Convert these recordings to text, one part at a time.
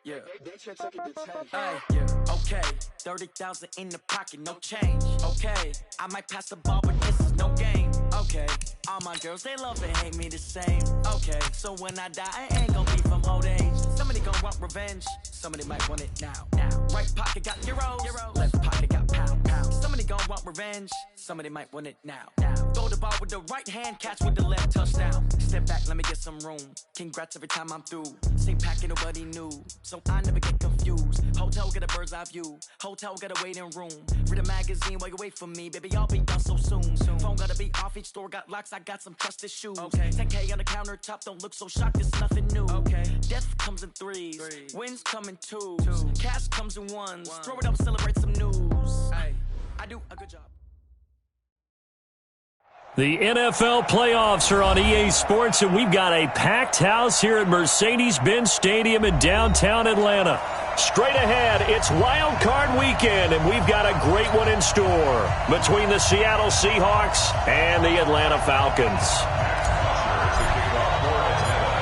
Yeah. Okay. 30,000 in the pocket, no change. Okay. I might pass the ball, but this is no game. Okay. All my girls, they love and hate me the same. Okay. So when I die, I ain't gonna be from old age. Somebody gonna want revenge. Somebody might want it now. Right pocket got euros. Left pocket got pound. Somebody gonna want revenge. Somebody might want it now. Throw the ball with the right hand, catch with the left, touchdown. Step back, let me get some room. Congrats every time I'm through. Same packet, nobody knew, so I never get confused. Hotel got a bird's eye view. Hotel got a waiting room. Read a magazine while you wait for me, baby. I'll be done so soon. Phone gotta be off, each store got locks. I got some trusted shoes. Okay. 10K on the countertop, don't look so shocked. It's nothing new. Okay. Death comes in threes. Wins come in twos. Cash comes in ones. Throw it up, celebrate some news. Hey, I do a good job. The NFL playoffs are on EA Sports, and we've got a packed house here at Mercedes-Benz Stadium in downtown Atlanta. Straight ahead, it's Wild Card Weekend, and we've got a great one in store between the Seattle Seahawks and the Atlanta Falcons.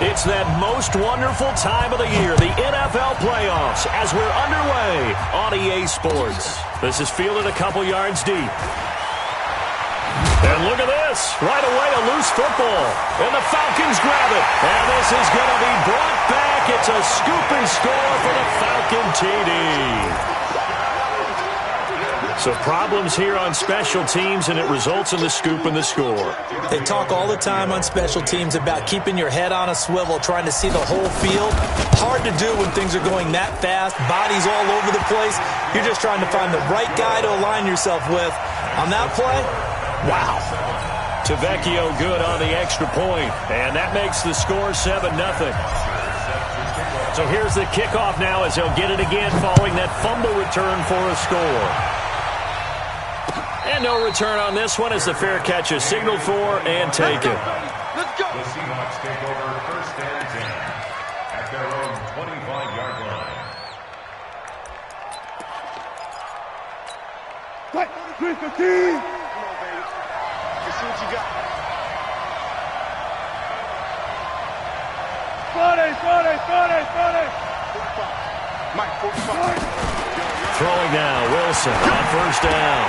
It's that most wonderful time of the year, the NFL playoffs, as we're underway on EA Sports. This is fielded a couple yards deep. And look at this. Right away, a loose football. And the Falcons grab it. And this is going to be brought back. It's a scoop and score for the Falcon TD. So problems here on special teams, and it results in the scoop and the score. They talk all the time on special teams about keeping your head on a swivel, trying to see the whole field. Hard to do when things are going that fast, bodies all over the place. You're just trying to find the right guy to align yourself with. On that play, wow. Tavecchio good on the extra point, and that makes the score 7-0. So here's the kickoff now as he'll get it again following that fumble return for a score. And no return on this one as the fair catch is signaled for and taken. Let's go. The Seahawks take over first and 10 at their own 25-yard line. Right, 315. See what you got. 40. Mike, 45. Throwing now, Wilson on first down.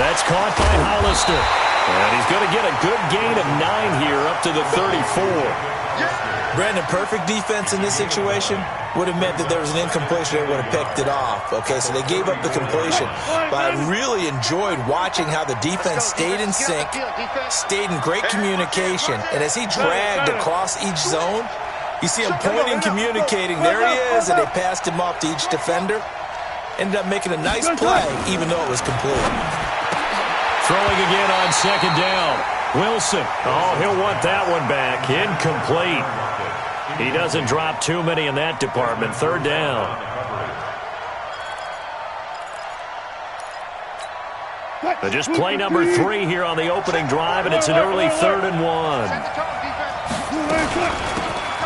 That's caught by Hollister. And he's going to get a good gain of 9 here up to the 34. Brandon, perfect defense in this situation would have meant that there was an incompletion. They would have picked it off. Okay, so they gave up the completion. But I really enjoyed watching how the defense stayed in sync, stayed in great communication. And as he dragged across each zone, you see him pointing, communicating. There he is, and they passed him off to each defender. Ended up making a nice play, even though it was complete. Throwing again on second down. Wilson. Oh, he'll want that one back. Incomplete. He doesn't drop too many in that department. Third down. Just play number 3 here on the opening drive, and it's an early 3rd and 1.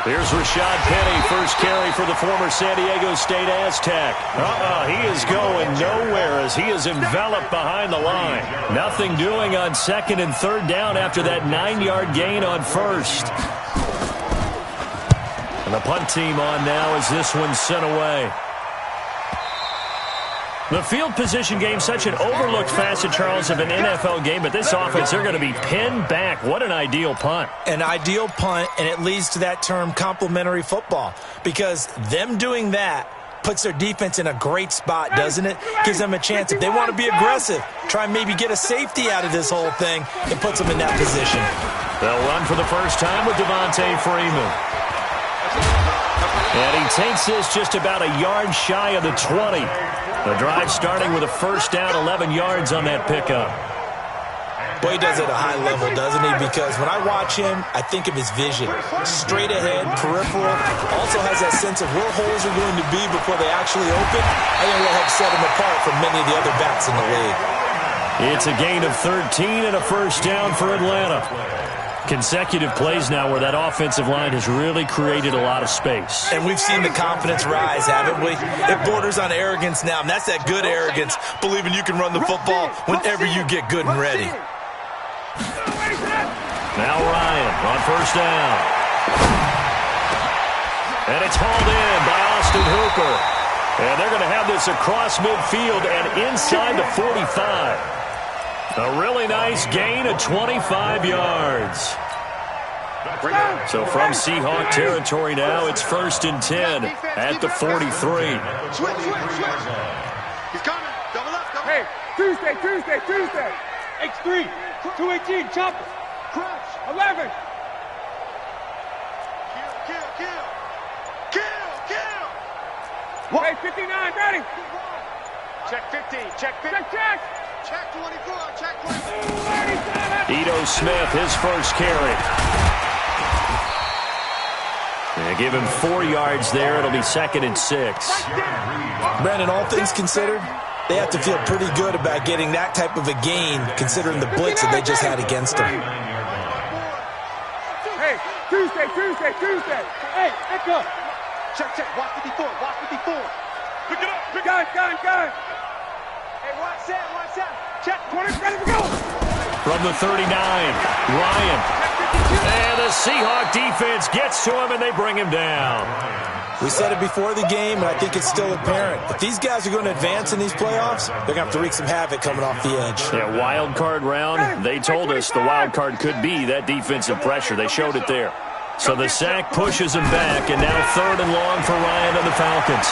Here's Rashad Penny, first carry for the former San Diego State Aztec. He is going nowhere as he is enveloped behind the line. Nothing doing on second and third down after that 9-yard gain on first. And the punt team on now as this one's sent away. The field position game, such an overlooked facet, Charles, of an NFL game, but this offense, they're going to be pinned back. What an ideal punt. An ideal punt, and it leads to that term complementary football, because them doing that puts their defense in a great spot, doesn't it? Gives them a chance. If they want to be aggressive, try and maybe get a safety out of this whole thing, it puts them in that position. They'll run for the first time with Devontae Freeman. And he takes this just about a yard shy of the 20. The drive starting with a first down, 11 yards on that pickup. Boy, he does it at a high level, doesn't he? Because when I watch him, I think of his vision. Straight ahead, peripheral. Also has that sense of where holes are going to be before they actually open. I think will help set him apart from many of the other backs in the league. It's a gain of 13 and a first down for Atlanta. Consecutive plays now where that offensive line has really created a lot of space. And we've seen the confidence rise, haven't we? It borders on arrogance now, and that's that good arrogance, believing you can run the football whenever you get good and ready. Now Ryan on first down. And it's hauled in by Austin Austin Hooper. And they're going to have this across midfield and inside the 45. A really nice gain of 25 yards. So from Seahawk territory now, it's 1st and 10 at the 43. Switch. He's coming. Double up. Hey, Tuesday. X3. 218. Chop. Crouch. 11. Kill. Hey, 59. Ready. Check 15. Check 15. Check 24. Check 24. Ito Smith, his first carry. And give him 4 yards there. It'll be 2nd and 6. Brandon, all things considered, they have to feel pretty good about getting that type of a gain, considering the blitz that they just had against them. Hey, Tuesday. Hey, echo. Check. Watch 54. Pick it up. Gun. Hey, watch that. Check. 20. Ready to go. From the 39, Ryan. And the Seahawk defense gets to him, and they bring him down. We said it before the game, and I think it's still apparent. If these guys are going to advance in these playoffs, they're going to have to wreak some havoc coming off the edge. Yeah, wild card round. They told us the wild card could be that defensive pressure. They showed it there. So the sack pushes him back, and now 3rd and long for Ryan and the Falcons.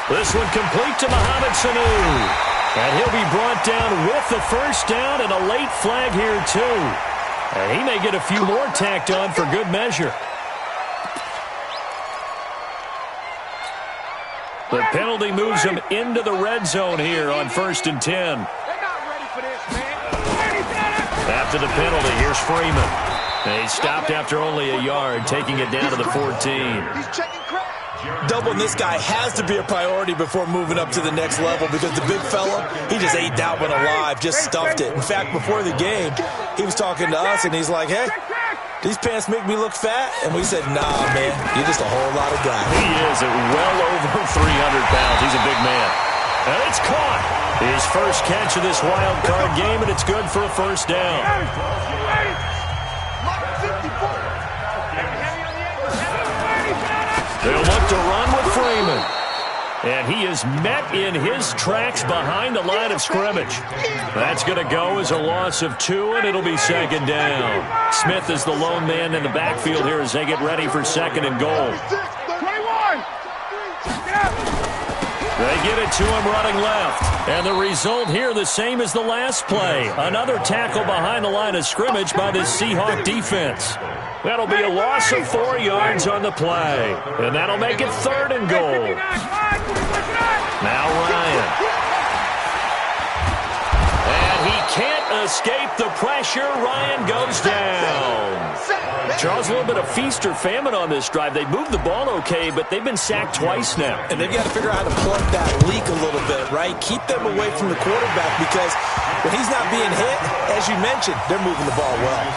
This one complete to Mohamed Sanu. And he'll be brought down with the first down and a late flag here, too. And he may get a few more tacked on for good measure. The penalty moves him into the red zone here on 1st and 10. They're not ready for this, man. After the penalty, here's Freeman. And he stopped after only a yard, taking it down to the 14. He's checking crack. Doubling this guy has to be a priority before moving up to the next level because the big fella, he just ate that one alive, just stuffed it. In fact, before the game, he was talking to us, and he's like, hey, these pants make me look fat? And we said, nah, man, you're just a whole lot of guy. He is at well over 300 pounds. He's a big man. And it's caught. His first catch of this wild card game, and it's good for a first down. They'll look to run with Freeman. And he is met in his tracks behind the line of scrimmage. That's going to go as a loss of 2, and it'll be 2nd down. Smith is the lone man in the backfield here as they get ready for 2nd and goal. 21. They get it to him running left. And the result here the same as the last play. Another tackle behind the line of scrimmage by the Seahawk defense. That'll be a loss of 4 yards on the play. And that'll make it 3rd and goal. Now Ryan. And he can't escape the pressure. Ryan goes down. Charles, a little bit of feast or famine on this drive. They moved the ball okay, but they've been sacked twice now. And they've got to figure out how to plug that leak a little bit, right? Keep them away from the quarterback because when he's not being hit, as you mentioned, they're moving the ball well.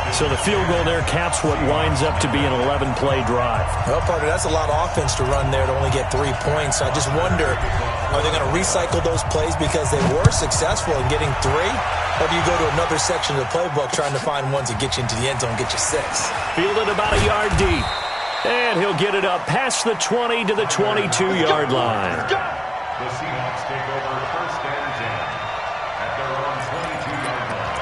So the field goal there caps what winds up to be an 11-play drive. Well, partner, that's a lot of offense to run there to only get 3 points. So I just wonder, are they going to recycle those plays because they were successful in getting 3? Or do you go to another section of the playbook trying to find ones that get you into the end zone and get you 6? Fielded about a yard deep. And he'll get it up past the 20 to the 22-yard line. The Seahawks take over 1st and 10 at their own 22-yard line.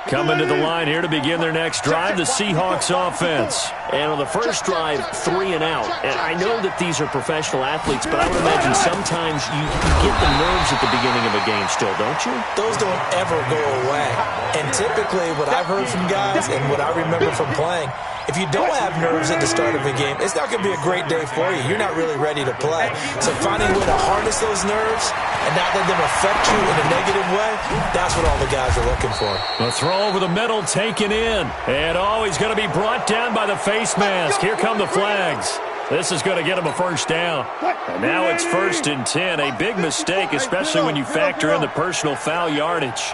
Coming to the line here to begin their next drive, the Seahawks offense. And on the first drive, 3 and out. And I know that these are professional athletes, but I would imagine sometimes you get the nerves at the beginning of a game still, don't you? Those don't ever go away. And typically what I've heard from guys and what I remember from playing, if you don't have nerves at the start of a game, it's not going to be a great day for you. You're not really ready to play. So finding a way to harness those nerves and not let them affect you in a negative way, that's what all the guys are looking for. A throw over the middle taken in. And he's going to be brought down by the face mask. Here come the flags. This is going to get him a first down. And now it's 1st and 10. A big mistake, especially when you factor in the personal foul yardage.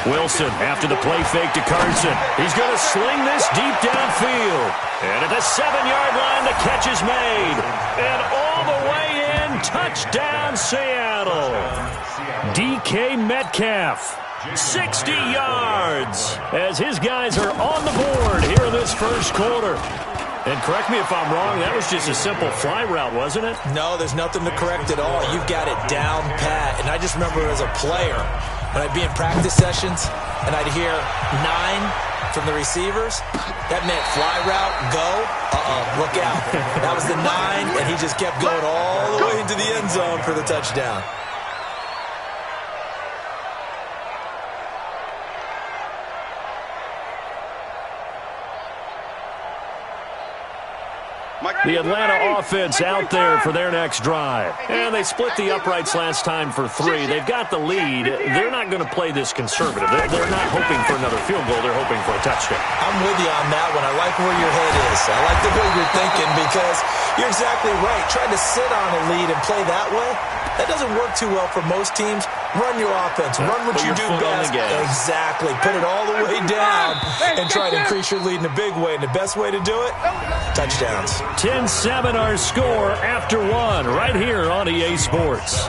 Wilson after the play fake to Carson. He's going to sling this deep downfield. And at the 7-yard line, the catch is made. And all the way in, touchdown Seattle. DK Metcalf, 60 yards. as his guys are on the board here in this first quarter. And correct me if I'm wrong, that was just a simple fly route, wasn't it? No, there's nothing to correct at all. You've got it down pat. And I just remember as a player, when I'd be in practice sessions and I'd hear 9 from the receivers, that meant fly route, go, look out. That was the 9, and he just kept going all the way into the end zone for the touchdown. The Atlanta offense out there for their next drive. And they split the uprights last time for 3. They've got the lead. They're not going to play this conservative. They're not hoping for another field goal. They're hoping for a touchdown. I'm with you on that one. I like where your head is. I like the way you're thinking because you're exactly right. Trying to sit on a lead and play that way, that doesn't work too well for most teams. Run your offense. Run what you do best. Exactly. Put it all the way down and try to increase your lead in a big way. And the best way to do it, touchdowns. 10-7 our score after 1 right here on EA Sports.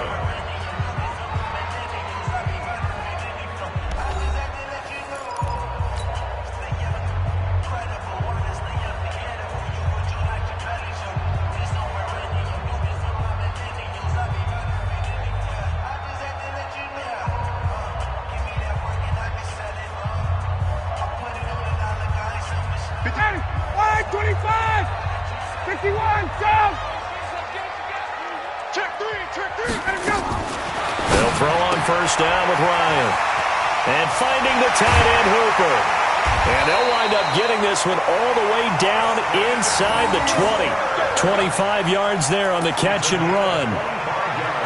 They'll throw on first down with Ryan. And finding the tight end Hooper. And they'll wind up getting this one all the way down inside the 20. 25 yards there on the catch and run.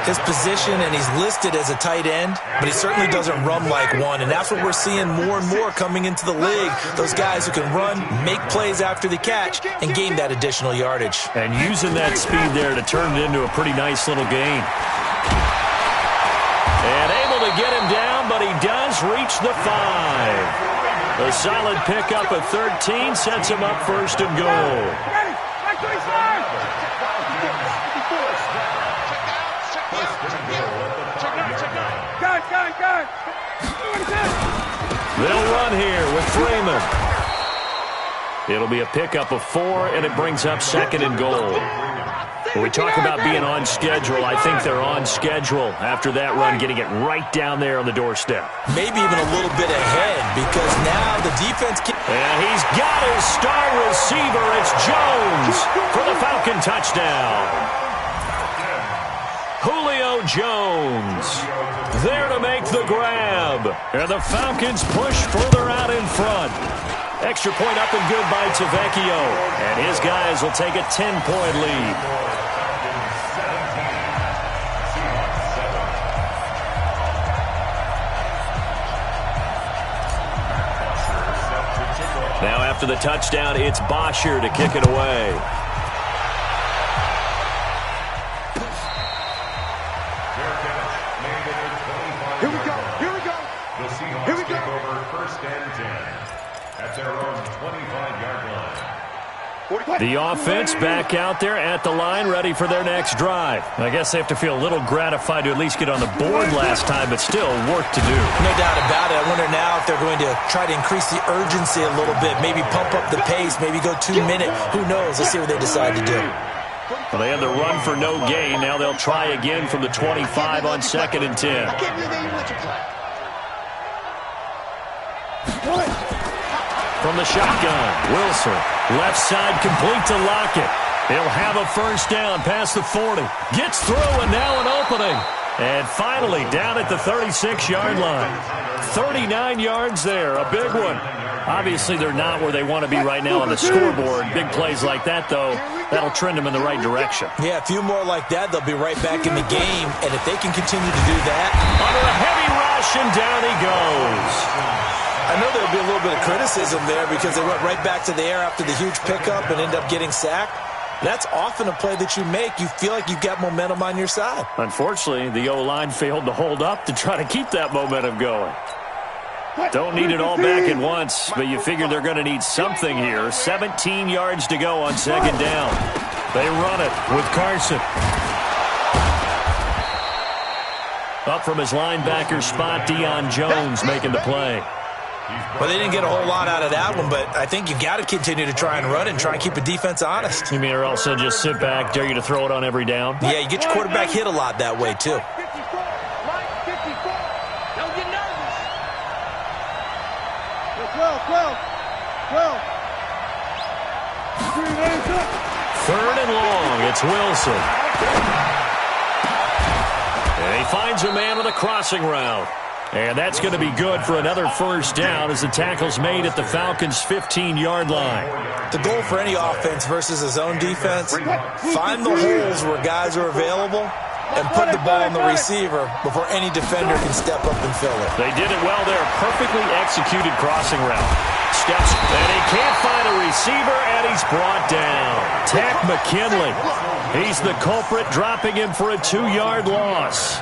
His position, and he's listed as a tight end, but he certainly doesn't run like one, and that's what we're seeing more and more coming into the league. Those guys who can run, make plays after the catch, and gain that additional yardage. And using that speed there to turn it into a pretty nice little gain. And able to get him down, but he does reach the 5. A solid pickup of 13 sets him up first and goal. They'll run here with Freeman. It'll be a pickup of 4, and it brings up second and goal. When we talk about being on schedule, I think they're on schedule after that run, getting it right down there on the doorstep. Maybe even a little bit ahead, because now the defense can... And he's got his star receiver. It's Jones for the Falcon touchdown. Julio Jones there to make the grab. And the Falcons push further out in front. Extra point up and good by Tavecchio. And his guys will take a 10-point lead. Now after the touchdown, it's Bosher to kick it away. Here we go. Here we go. The Seahawks take over first and 10 at their own 25-yard line. The offense back out there at the line, ready for their next drive. I guess they have to feel a little gratified to at least get on the board last time, but still work to do. No doubt about it. I wonder now if they're going to try to increase the urgency a little bit, maybe pump up the pace, maybe go 2-minute. Who knows? Let's see what they decide to do. Well, they had the run for no gain. Now they'll try again from the 25 on second and 10. From the shotgun, Wilson, left side complete to Lockett. He'll have a first down past the 40. Gets through, and now an opening. And finally down at the 36-yard line. 39 yards there, a big one. Obviously, they're not where they want to be right now on the scoreboard. Big plays like that, though, that'll trend them in the right direction. Yeah, a few more like that, they'll be right back in the game. And if they can continue to do that... Under a heavy rush, and down he goes. I know there'll be a little bit of criticism there because they went right back to the air after the huge pickup and end up getting sacked. That's often a play that you make. You feel like you've got momentum on your side. Unfortunately, the O-line failed to hold up to try to keep that momentum going. Don't need it all back at once, but you figure they're going to need something here. 17 yards to go on second down. They run it with Carson. Up from his linebacker spot, Deion Jones making the play. Well, they didn't get a whole lot out of that one, but I think you've got to continue to try and run and try and keep the defense honest. You mean or also just sit back, dare you to throw it on every down? Yeah, you get your quarterback hit a lot that way, too. Don't get nervous. 12. Third and long, it's Wilson. And he finds a man with a crossing route. And that's going to be good for another first down as the tackle's made at the Falcons' 15-yard line. The goal for any offense versus his own defense, find the holes where guys are available and put the ball on the receiver before any defender can step up and fill it. They did it well there. Perfectly executed crossing route. Steps, and he can't find a receiver, and he's brought down. Tack McKinley. He's the culprit, dropping him for a 2-yard loss.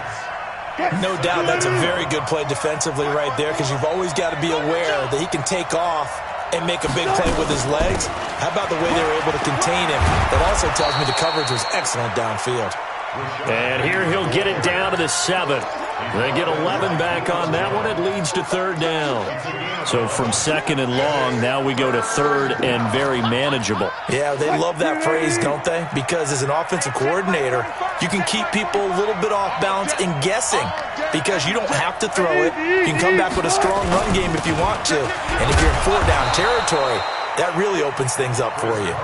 No doubt that's a very good play defensively right there, because you've always got to be aware that he can take off and make a big play with his legs. How about the way they were able to contain him? That also tells me the coverage was excellent downfield. And here he'll get it down to the 7. They get 11 back on that one. It leads to third down. So from second and long, now we go to third and very manageable. Yeah, they love that phrase, don't they? Because as an offensive coordinator, you can keep people a little bit off balance and guessing, because you don't have to throw it. You can come back with a strong run game if you want to. And if you're in 4-down territory, that really opens things up for you.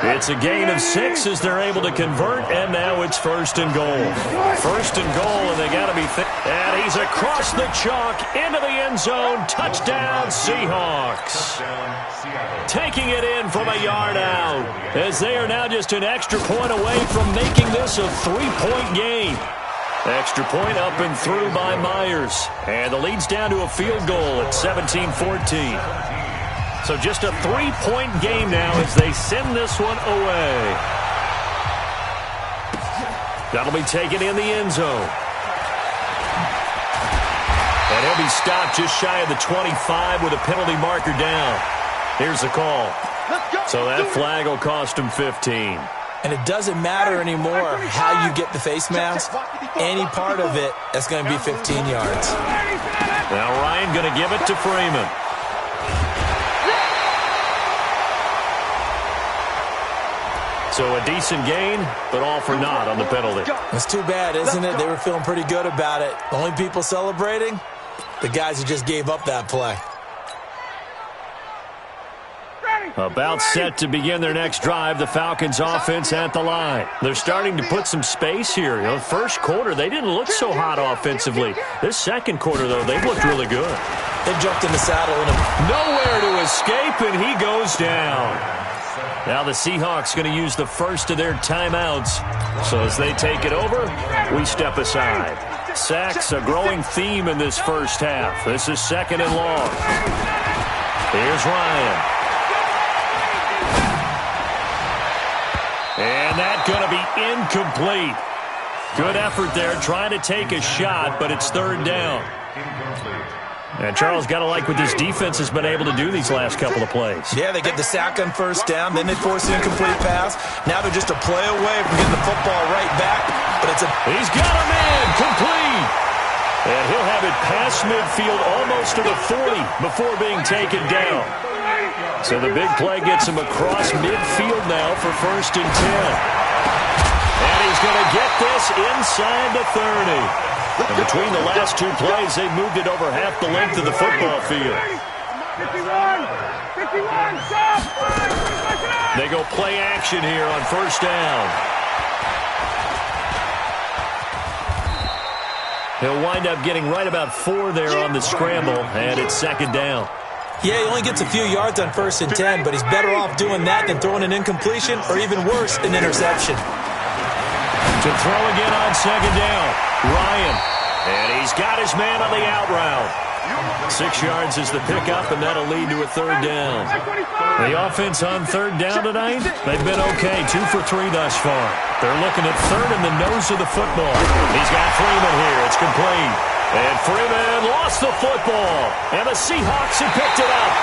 It's a gain of 6 as they're able to convert, and now it's first and goal. First and goal, and they got to be and he's across the chalk into the end zone. Touchdown, Seahawks. Taking it in from a yard out, as they are now just an extra point away from making this a 3-point game. Extra point up and through by Myers, and the lead's down to a field goal at 17-14. So just a 3-point game now as they send this one away. That'll be taken in the end zone. And he'll be stopped just shy of the 25 with a penalty marker down. Here's the call. So that flag will cost him 15. And it doesn't matter anymore how you get the face mask. Any part of it, that's going to be 15 yards. Now Ryan going to give it to Freeman. So a decent gain, but all for naught on the penalty. It's too bad, isn't it? They were feeling pretty good about it. The only people celebrating, the guys who just gave up that play. About set to begin their next drive, the Falcons offense at the line. They're starting to put some space here. You know, first quarter, they didn't look so hot offensively. This second quarter, though, they've looked really good. They jumped in the saddle. Nowhere to escape, and he goes down. Now the Seahawks going to use the first of their timeouts. So as they take it over, we step aside. Sacks, a growing theme in this first half. This is second and long. Here's Ryan. And that's going to be incomplete. Good effort there, trying to take a shot, but it's third down. And Charles, got to like what this defense has been able to do these last couple of plays. Yeah, they get the sack on first down, then they force an incomplete pass. Now they're just a play away from getting the football right back. But he's got a man, complete. And he'll have it past midfield almost to the 40 before being taken down. So the big play gets him across midfield now for first and 10. And he's going to get this inside the 30. And between the last two plays, they moved it over half the length of the football field. 51, stop! They go play action here on first down. He'll wind up getting right about 4 there on the scramble, and it's second down. Yeah, he only gets a few yards on first and 10, but he's better off doing that than throwing an incompletion or even worse, an interception. To throw again on second down, Ryan. And he's got his man on the out route. 6 yards is the pickup, and that'll lead to a third down. The offense on third down tonight, they've been okay, 2 for 3 thus far. They're looking at third in the nose of the football. He's got Freeman here. It's complete. And Freeman lost the football. And the Seahawks have picked it up.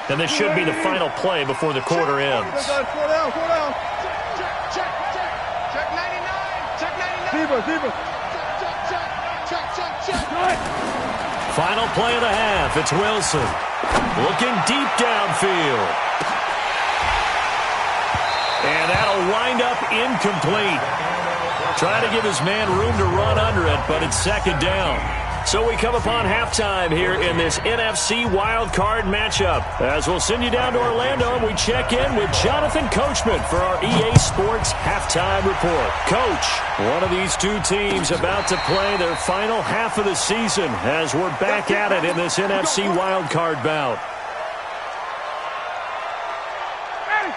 And this should be the final play before the quarter ends. Final play of the half. It's Wilson. Looking deep downfield. And that'll wind up incomplete. Trying to give his man room to run under it, but it's second down. So we come upon halftime here in this NFC wildcard matchup. As we'll send you down to Orlando, and we check in with Jonathan Coachman for our EA Sports Halftime Report. Coach, one of these two teams about to play their final half of the season as we're back at it in this NFC wildcard bout.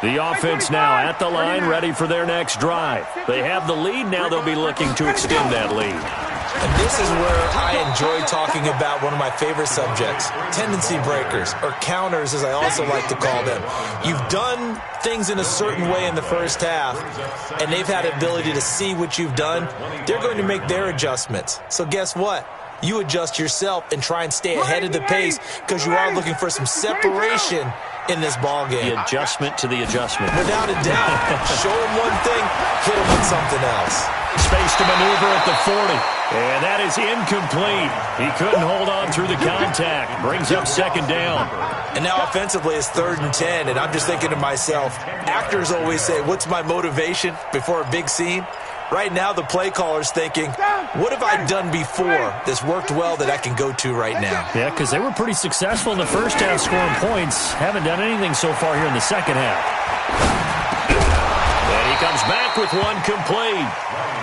The offense now at the line, ready for their next drive. They have the lead. Now they'll be looking to extend that lead. And this is where I enjoy talking about one of my favorite subjects, tendency breakers, or counters as I also like to call them. You've done things in a certain way in the first half, and they've had the ability to see what you've done. They're going to make their adjustments. So guess what? You adjust yourself and try and stay ahead of the pace because you are looking for some separation in this ball game. The adjustment to the adjustment. Without a doubt. Show him one thing, hit him with something else. Space to maneuver at the 40. And that is incomplete. He couldn't hold on through the contact. Brings up second down. And now offensively it's 3rd and 10. And I'm just thinking to myself, actors always say, what's my motivation before a big scene? Right now the play caller's thinking, what have I done before that's worked well that I can go to right now? Yeah, because they were pretty successful in the first half scoring points. Haven't done anything so far here in the second half. And he comes back with one complete.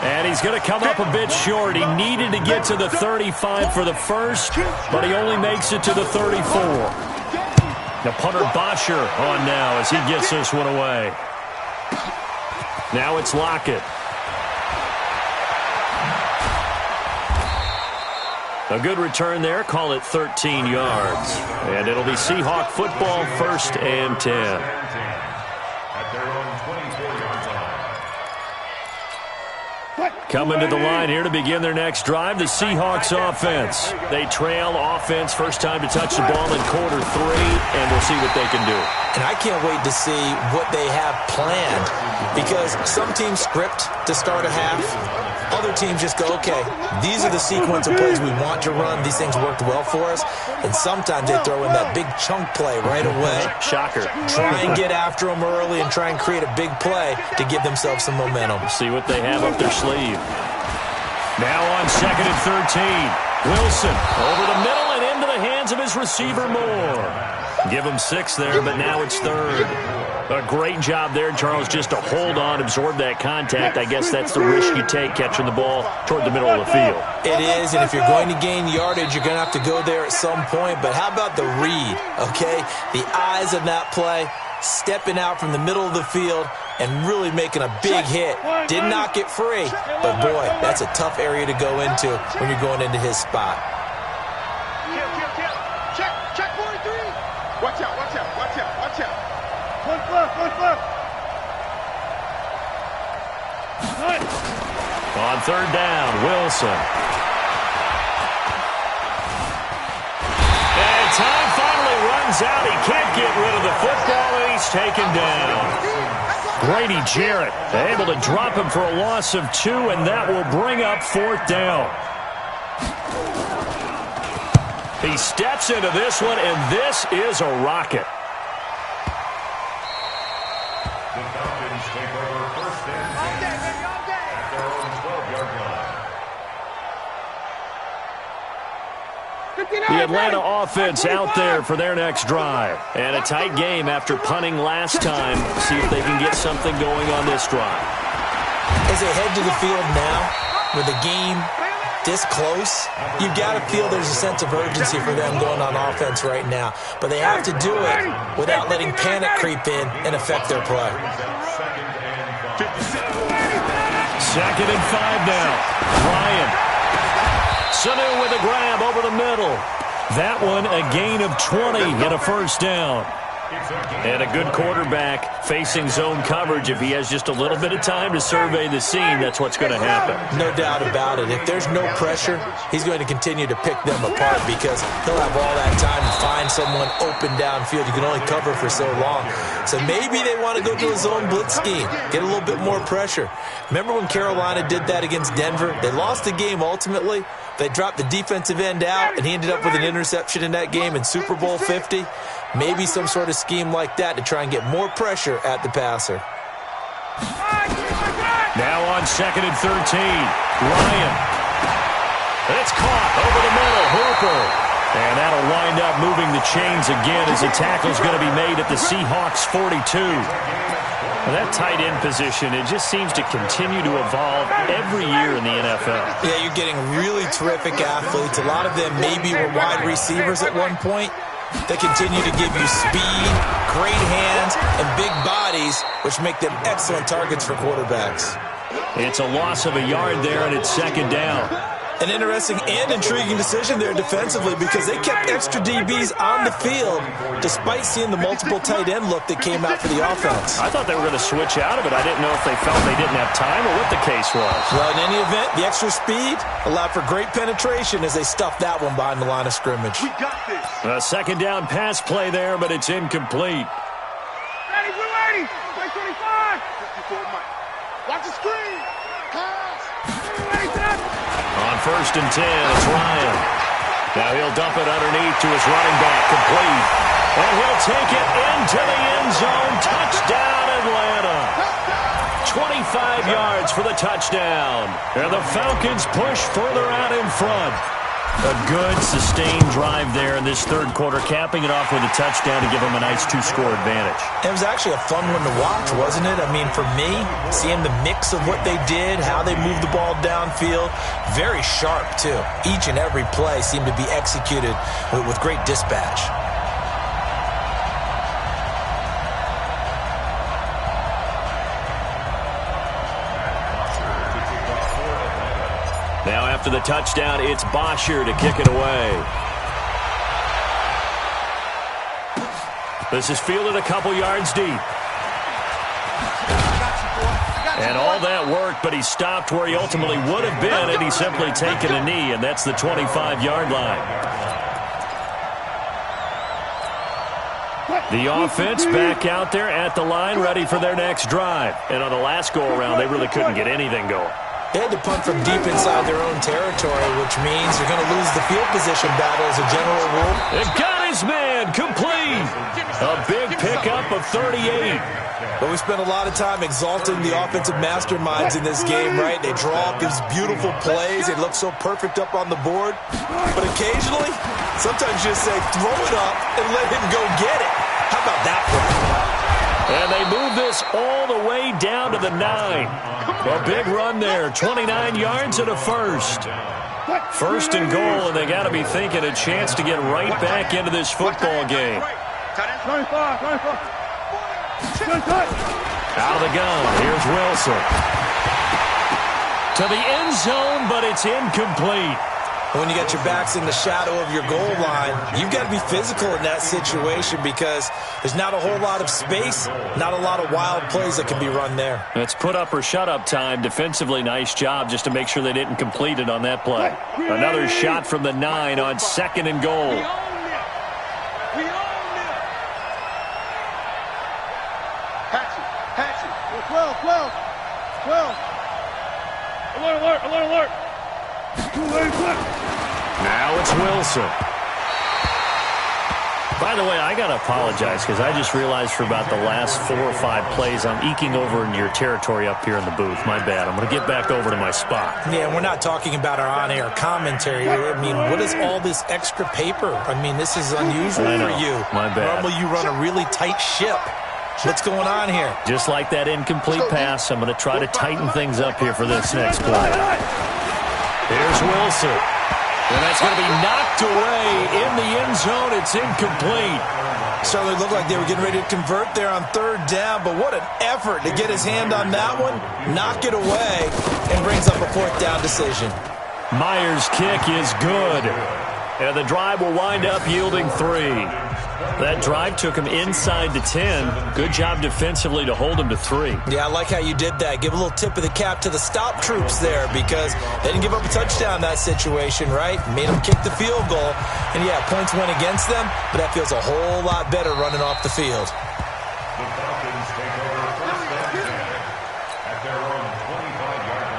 And he's going to come up a bit short. He needed to get to the 35 for the first, but he only makes it to the 34. The punter Bosher on now as he gets this one away. Now it's Lockett. A good return there. Call it 13 yards. And it'll be Seahawk football, 1st and 10. At their own 24-yard line. Coming to the line here to begin their next drive, the Seahawks offense. They trail offense, first time to touch the ball in quarter 3, and we'll see what they can do. And I can't wait to see what they have planned, because some teams script to start a half. Other teams just go, okay, these are the sequence of plays we want to run. These things worked well for us. And sometimes they throw in that big chunk play right away. Shocker. Try and get after them early and try and create a big play to give themselves some momentum. See what they have up their sleeve. Now on 2nd and 13. Wilson over the middle and into the hands of his receiver Moore. Give him 6 there, but now it's 3rd. A great job there, Charles, just to hold on, absorb that contact. I guess that's the risk you take catching the ball toward the middle of the field. It is, and if you're going to gain yardage, you're going to have to go there at some point. But how about the read, okay? The eyes of that play, stepping out from the middle of the field and really making a big hit. Did not get free, but boy, that's a tough area to go into when you're going into his spot. Check 43. Watch out. One flip. On 3rd down, Wilson. And time finally runs out. He can't get rid of the football, and he's taken down. Grady Jarrett able to drop him for a loss of 2, and that will bring up 4th down. He steps into this one, and this is a rocket. The Falcons take over 1st and 10 at their own 12-yard line. The Atlanta offense out there for their next drive. And a tight game after punting last time. See if they can get something going on this drive. As they head to the field now, with the game this close, you've got to feel there's a sense of urgency for them going on offense right now. But they have to do it without letting panic creep in and affect their play. 2nd and 5 now. Ryan. Sanu with a grab over the middle. That one a gain of 20 and a 1st down. And a good quarterback facing zone coverage. If he has just a little bit of time to survey the scene, that's what's going to happen. No doubt about it. If there's no pressure, he's going to continue to pick them apart because he'll have all that time to find someone open downfield. You can only cover for so long. So maybe they want to go to a zone blitz scheme, get a little bit more pressure. Remember when Carolina did that against Denver? They lost the game ultimately. They dropped the defensive end out, and he ended up with an interception in that game in Super Bowl 50. Maybe some sort of scheme like that to try and get more pressure at the passer. Now on 2nd and 13, Ryan. It's caught over the middle, Hooper. And that'll wind up moving the chains again as the tackle's going to be made at the Seahawks 42. Well, that tight end position, it just seems to continue to evolve every year in the NFL. Yeah, you're getting really terrific athletes. A lot of them maybe were wide receivers at one point. They continue to give you speed, great hands, and big bodies, which make them excellent targets for quarterbacks. It's a loss of a yard there, and it's 2nd down. An interesting and intriguing decision there defensively because they kept extra DBs on the field despite seeing the multiple tight end look that came out for the offense. I thought they were going to switch out of it. I didn't know if they felt they didn't have time or what the case was. Well, in any event, the extra speed allowed for great penetration as they stuffed that one behind the line of scrimmage. We got this. A 2nd down pass play there, but it's incomplete. Ready, we're ready. 25. 54, Mike. Watch the screen. Pass. Ready, set. On 1st and 10, it's Ryan. Now he'll dump it underneath to his running back, complete. And he'll take it into the end zone. Touchdown, Atlanta. 25 yards for the touchdown. And the Falcons push further out in front. A good, sustained drive there in this 3rd quarter, capping it off with a touchdown to give them a nice 2-score advantage. It was actually a fun one to watch, wasn't it? I mean, for me, seeing the mix of what they did, how they moved the ball downfield, very sharp, too. Each and every play seemed to be executed with great dispatch. Now after the touchdown, it's Bosher to kick it away. This is fielded a couple yards deep. And all that worked, but he stopped where he ultimately would have been had he simply taken a knee, and that's the 25-yard line. The offense back out there at the line, ready for their next drive. And on the last go-around, they really couldn't get anything going. They had to punt from deep inside their own territory, which means you're going to lose the field position battle as a general rule. It got his man complete. A big pickup of 38. But we spent a lot of time exalting the offensive masterminds in this game, right? They draw up these beautiful plays. They look so perfect up on the board. But occasionally, sometimes you just say, throw it up and let him go get it. How about that play? And they move this all the way down to the 9. A big run there, 29 yards and a first. 1st and goal, and they got to be thinking a chance to get right back into this football game. Out of the gun, here's Wilson. To the end zone, but it's incomplete. When you got your backs in the shadow of your goal line, you've got to be physical in that situation because there's not a whole lot of space, not a lot of wild plays that can be run there. It's put up or shut up time. Defensively, nice job just to make sure they didn't complete it on that play. Another shot from the 9 on 2nd and goal. We own it. Patch it. 12. Alert. Now it's Wilson. By the way, I got to apologize because I just realized for about the last 4 or 5 plays I'm eking over into your territory up here in the booth. My bad. I'm going to get back over to my spot. Yeah, we're not talking about our on-air commentary. I mean, what is all this extra paper? I mean, this is unusual for you. My bad. Normally you run a really tight ship. What's going on here? Just like that incomplete pass, I'm going to try to tighten things up here for this next play. Here's Wilson. And that's going to be knocked away in the end zone. It's incomplete. So they looked like they were getting ready to convert there on 3rd down, but what an effort to get his hand on that one, knock it away, and brings up a 4th down decision. Myers' kick is good. And the drive will wind up yielding 3. That drive took him inside the 10. Good job defensively to hold him to 3. Yeah, I like how you did that. Give a little tip of the cap to the stop troops there because they didn't give up a touchdown in that situation, right? Made them kick the field goal. And, yeah, points went against them, but that feels a whole lot better running off the field. The Falcons take over first and 10 at their own 25-yard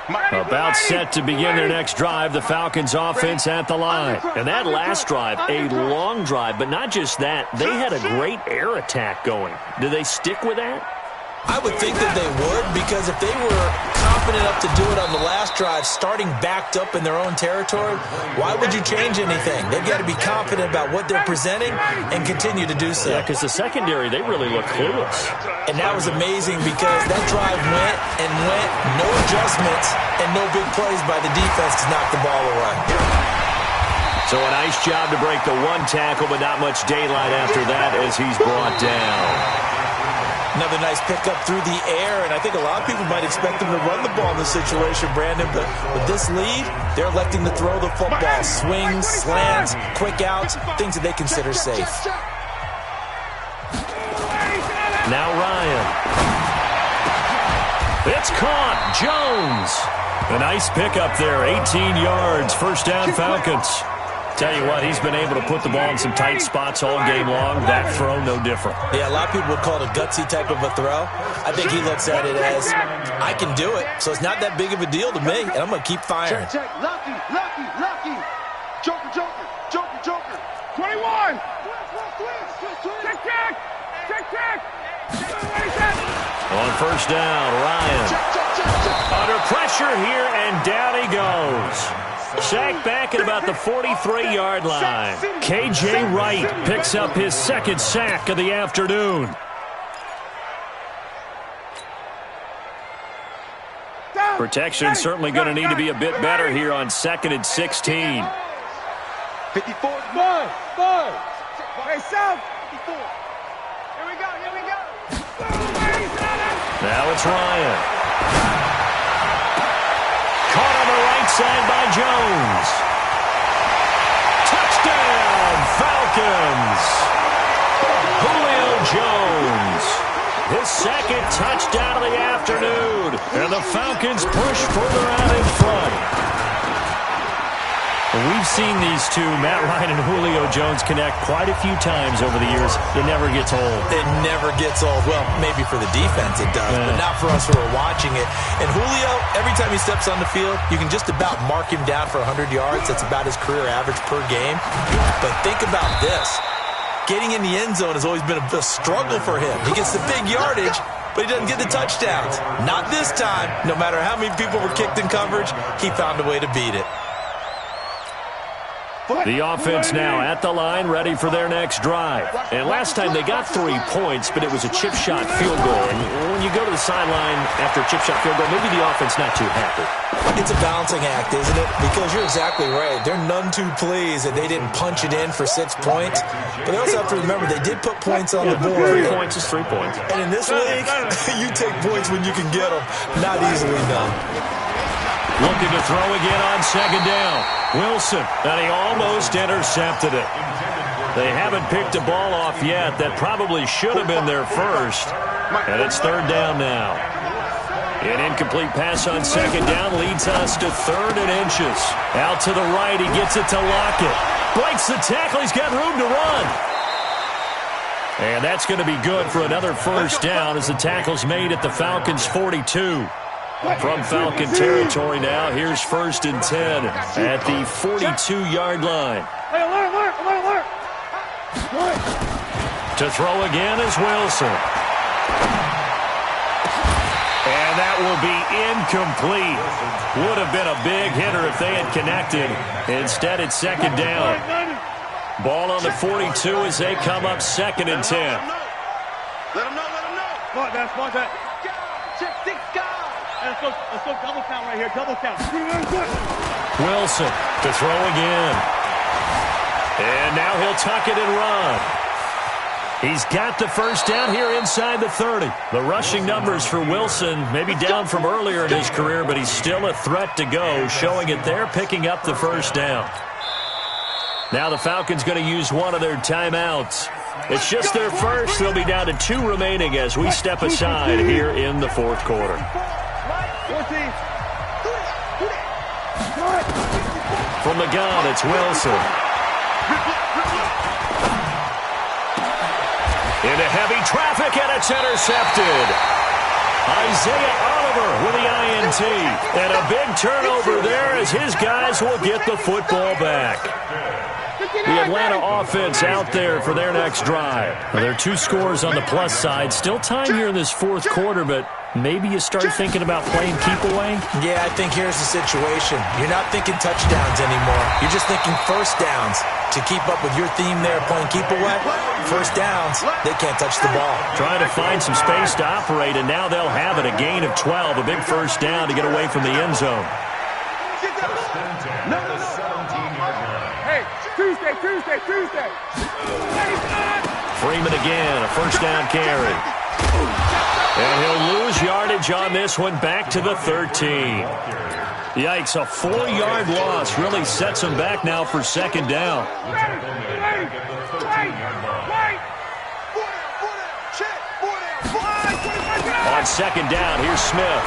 line. About set to begin their next drive, the Falcons offense at the line. And that last drive, a long drive, but not just that, they had a great air attack going. Do they stick with that? I would think that they would because if they were confident enough to do it on the last drive, starting backed up in their own territory, why would you change anything? They've got to be confident about what they're presenting and continue to do so. Yeah, because the secondary, they really look clueless. And that was amazing because that drive went and went, no adjustments and no big plays by the defense to knock the ball away. So a nice job to break the one tackle, but not much daylight after that as he's brought down. Another nice pickup through the air, and I think a lot of people might expect them to run the ball in this situation, Brandon, but with this lead, they're electing to throw the football. Swings, slants, quick outs, things that they consider safe. Now Ryan. It's caught. Jones. A nice pickup there. 18 yards. First down, Falcons. Tell you what, he's been able to put the ball in some tight spots all game long. That throw, no different. Yeah, a lot of people would call it a gutsy type of a throw. I think he looks at it as, I can do it, so it's not that big of a deal to me, and I'm going to keep firing. Check. Lucky. Joker. 21. Check. On first down, Ryan. Under pressure here, and down he goes. Sacked back at about the 43-yard line. K.J. Wright picks up his second sack of the afternoon. Protection certainly going to need to be a bit better here on 2nd and 16. 54. Five. Hey, South. 54. Here we go. Now it's Ryan. Caught on the right side by Jones. Touchdown, Falcons. Julio Jones. His second touchdown of the afternoon. And the Falcons push further out in front. We've seen these two, Matt Ryan and Julio Jones, connect quite a few times over the years. It never gets old. It never gets old. Well, maybe for the defense it does, but not for us who are watching it. And Julio, every time he steps on the field, you can just about mark him down for 100 yards. That's about his career average per game. But think about this. Getting in the end zone has always been a struggle for him. He gets the big yardage, but he doesn't get the touchdowns. Not this time. No matter how many people were kicked in coverage, he found a way to beat it. The offense now at the line, ready for their next drive. And last time they got 3 points, but it was a chip shot field goal. And when you go to the sideline after a chip shot field goal, maybe the offense not too happy. It's a balancing act, isn't it? Because you're exactly right. They're none too pleased that they didn't punch it in for 6 points. But they also have to remember they did put points on the board. 3 points is 3 points. And in this league, you take points when you can get them. Not easily done. Looking to throw again on second down. Wilson, and he almost intercepted it. They haven't picked a ball off yet. That probably should have been their first. And it's third down now. An incomplete pass on second down leads us to 3rd and inches. Out to the right, he gets it to Lockett. Breaks the tackle, he's got room to run. And that's going to be good for another first down as the tackle's made at the Falcons' 42. From Falcon territory now, here's 1st and 10 at the 42-yard line. Alert. To throw again is Wilson. And that will be incomplete. Would have been a big hitter if they had connected. Instead, it's second down. Ball on the 42 as they come up 2nd and 10. Let him know. Spot that. Check 6 guys. Let's go double count right here. Double count. Wilson to throw again. And now he'll tuck it and run. He's got the first down here inside the 30. The rushing numbers for Wilson maybe down from earlier in his career, but he's still a threat to go, showing it there, picking up the first down. Now the Falcons going to use one of their timeouts. It's just their first. They'll be down to 2 remaining as we step aside here in the fourth quarter. From the gun, it's Wilson. Into heavy traffic, and it's intercepted. Isaiah Oliver with the INT. And a big turnover there as his guys will get the football back. The Atlanta offense out there for their next drive. Well, there are 2 scores on the plus side. Still time here in this fourth quarter, but maybe you start thinking about playing keep away? Yeah, I think here's the situation. You're not thinking touchdowns anymore. You're just thinking first downs. To keep up with your theme there, playing keep away, first downs, they can't touch the ball. Trying to find some space to operate, and now they'll have it. A gain of 12, a big first down to get away from the end zone. Hey, Tuesday. Freeman again, a first down carry. And he'll lose yardage on this one, back to the 13. Yikes, a 4-yard loss really sets him back now for second down. On second down, here's Smith.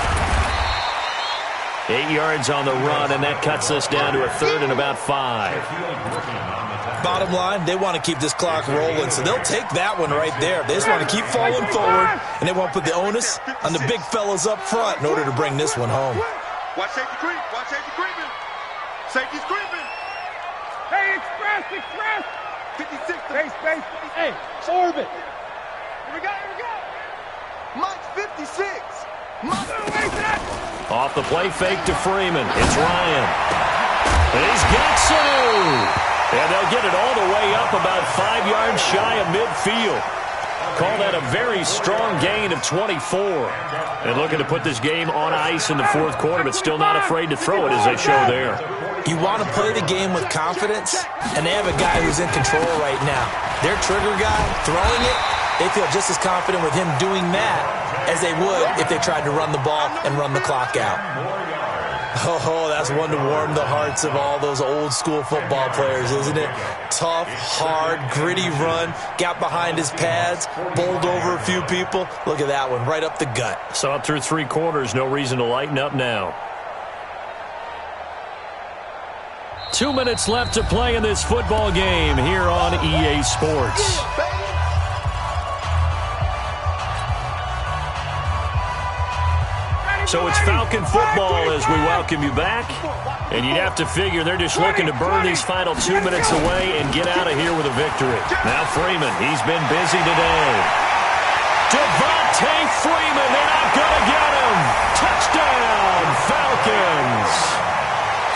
8 yards on the run, and that cuts us down to a third and about 5. Bottom line, they want to keep this clock rolling, so they'll take that one right there. They just want to keep falling forward, and they want to put the onus on the big fellas up front in order to bring this one home. Watch safety creep. Watch safety creeping. Safety's creeping. Hey, express. 56. Space. Hey, orbit. Here we go. Mike's 56. Off the play fake to Freeman. It's Ryan. And he's got Sanu. And they'll get it all the way up about 5 yards shy of midfield. Call that a very strong gain of 24. And looking to put this game on ice in the fourth quarter, but still not afraid to throw it as they show there. You want to play the game with confidence, and they have a guy who's in control right now. Their trigger guy, throwing it, they feel just as confident with him doing that as they would if they tried to run the ball and run the clock out. Oh, that's one to warm the hearts of all those old school football players, isn't it? Tough, hard, gritty run, got behind his pads, bowled over a few people. Look at that one, right up the gut. Saw it through 3 quarters, no reason to lighten up now. 2 minutes left to play in this football game here on EA Sports. So it's Falcon football as we welcome you back. And you'd have to figure they're just looking to burn these final 2 minutes away and get out of here with a victory. Now Freeman, he's been busy today. Devontae Freeman, they're not going to get him. Touchdown, Falcons.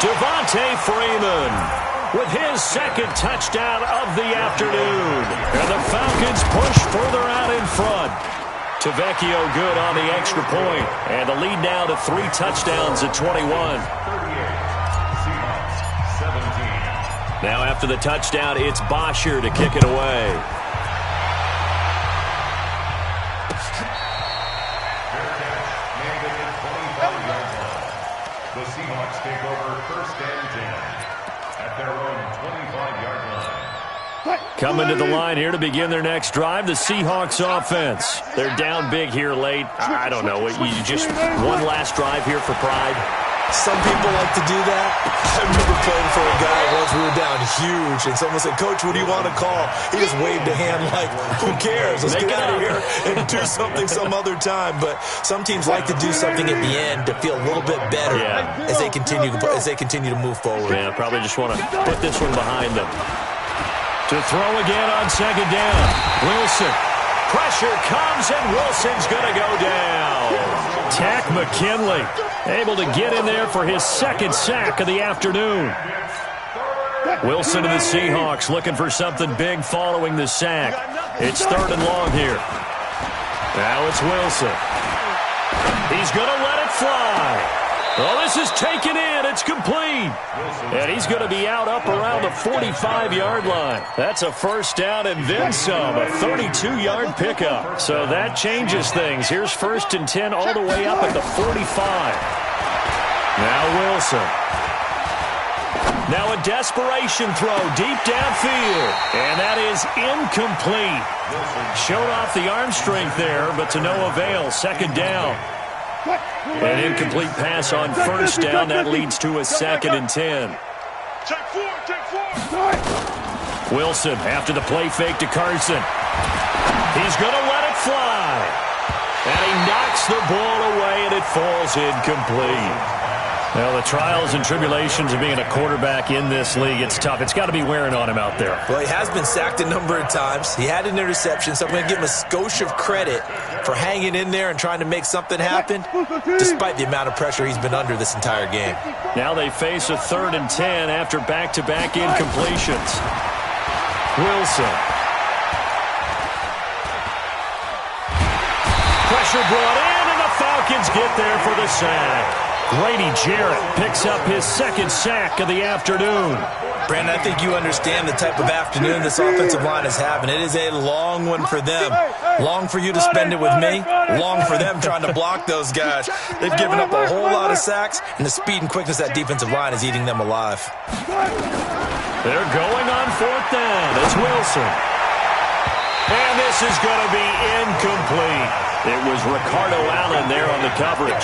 Devontae Freeman with his second touchdown of the afternoon. And the Falcons push further out in front. Tavecchio good on the extra point. And the lead now to 3 touchdowns at 21. Now after the touchdown, it's Bosher to kick it away. The Seahawks take over first and 10 at their own 25-yard line. Coming to the line here to begin their next drive, the Seahawks offense. They're down big here late. I don't know. You just one last drive here for pride. Some people like to do that. I remember playing for a guy once we were down huge, and someone said, "Coach, what do you want to call?" He just waved a hand like, "Who cares? Let's get out of here and do something some other time." But some teams like to do something at the end to feel a little bit better as they continue to move forward. Yeah, probably just want to put this one behind them. To throw again on second down. Wilson. Pressure comes, and Wilson's going to go down. Tack McKinley able to get in there for his second sack of the afternoon. Wilson to the Seahawks looking for something big following the sack. It's 3rd and long here. Now it's Wilson. He's going to let it fly. Oh, this is taken in. It's complete. And he's going to be out up around the 45-yard line. That's a first down and then some, a 32-yard pickup. So that changes things. Here's 1st and 10 all the way up at the 45. Now Wilson. Now a desperation throw deep downfield. And that is incomplete. Showed off the arm strength there, but to no avail. Second down. An incomplete pass on first down. That leads to a 2nd and 10. Wilson after the play fake to Carson. He's going to let it fly. And he knocks the ball away, and it falls incomplete. Well, the trials and tribulations of being a quarterback in this league, it's tough. It's got to be wearing on him out there. Well, he has been sacked a number of times. He had an interception, so I'm going to give him a skosh of credit for hanging in there and trying to make something happen, despite the amount of pressure he's been under this entire game. Now they face a 3rd and 10 after back-to-back incompletions. Wilson. Pressure brought in, and the Falcons get there for the sack. Grady Jarrett picks up his 2nd sack of the afternoon. Brandon, I think you understand the type of afternoon this offensive line is having. It is a long one for them. Long for you to spend it with me. Long for them trying to block those guys. They've given up a whole lot of sacks, and the speed and quickness of that defensive line is eating them alive. They're going on 4th down. It's Wilson. And this is going to be incomplete. It was Ricardo Allen there on the coverage.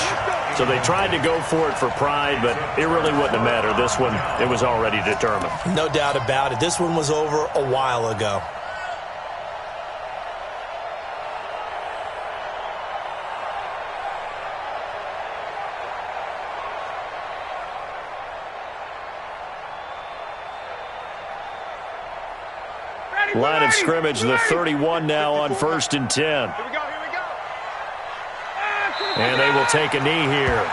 So they tried to go for it for pride, but it really wouldn't have mattered. This one, it was already determined. No doubt about it. This one was over a while ago. Line of scrimmage, the 31 now on 1st and 10. And they will take a knee here.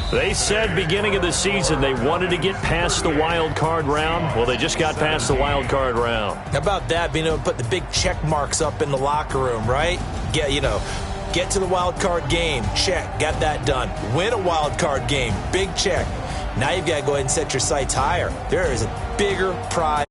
They said beginning of the season they wanted to get past the wild card round. Well, they just got past the wild card round. How about that, being able to put the big check marks up in the locker room, right? Get to the wild card game, check, got that done. Win a wild card game, big check. Now you've got to go ahead and set your sights higher. There is a bigger prize